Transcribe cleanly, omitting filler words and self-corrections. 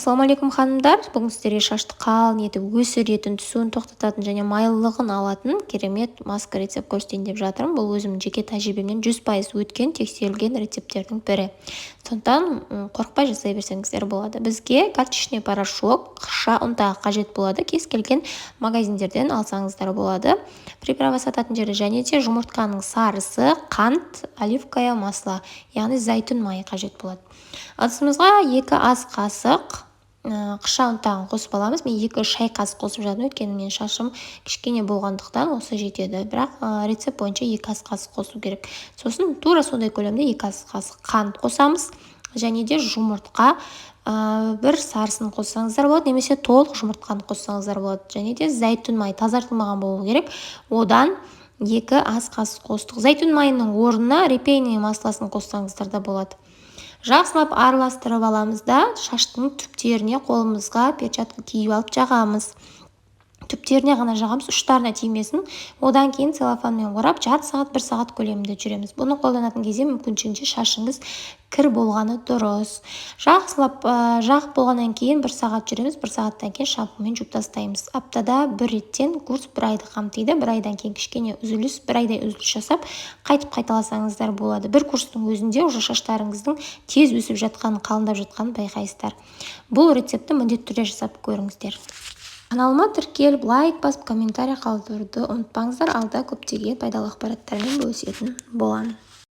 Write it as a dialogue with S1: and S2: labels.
S1: Ассалаумағалейкум ханымдар, бүгін сіздерге шашты қалың етіп өсіретін, түсуін тоқтататын және майлылығын алатын керемет маска рецепт көрсетейін деп жатырмын. Бұл өзімнің жеке тәжірибемнен 100% өткен, тексерілген рецепттердің бірі. Сондықтан қорықпай жасай берсеңіздер болады. Бізге горчичный порошок, қыша ұнтағы қажет болады. Кез келген магазиндерден алсаңыздар болады. Приправа сататын жерде және де жұмыртқаның сарысы, қант, оливковое масло, яғни зәйтүн майы қажет болады. Ыдысымызға 2 ас қасық қыша ұнтағын қосып аламыз. Мен 2 шай қасық қосып жатырмын, өйткені менің шашым кішкене болғандықтан осы жетеді. Бірақ рецепт бойынша 2 ас қасық қосу керек. Сосын тура сондай көлемде 2 ас қасық қант қосамыз және де жұмыртқа бір сарысын қоссаңыздар болады, немесе толық жұмыртқаны қоссаңыздар болады. Және де зәйтүн майы тазартылмаған болуы керек. Одан 2 ас қасық қостық. Зәйтүн майының орнына репейный маслосын қоссаңыздар да болады. Жақсылап араластырып аламыз да шаштың түптеріне қолымызға перчатка киіп алып жағамыз. Түптеріне ғана жағамыз, ұштарына тимесін. Одан кейін целлофанмен орап жарты сағат, 1 сағат көлемінде жүреміз. Бұны қолданатын кезде мүмкіншілікше шашыңыз кір болғаны дұрыс. Жақсылап жағып болғаннан кейін 1 сағат жүреміз, 1 сағаттан кейін шампуньмен жуып тастаймыз. Аптада 1 реттен курс 1 айды қамтиды. 1 айдан кейін кішкене үзіліс, 1 айдай үзіліс жасап, қайтып қайталасаңыздар болады. Бір курстың өзінде уже шаштарыңыздың тез өсіп жатқанын, қалыңдап жатқанын байқайсыздар. Бұл рецептті міндетті түрде жасап көріңіздер. Каналыма тіркеліп, лайк басып, комментарий қалдыруды ұмытпаңыздар. Алда көптеген пайдалы ақпараттармен бөлісетін боламын.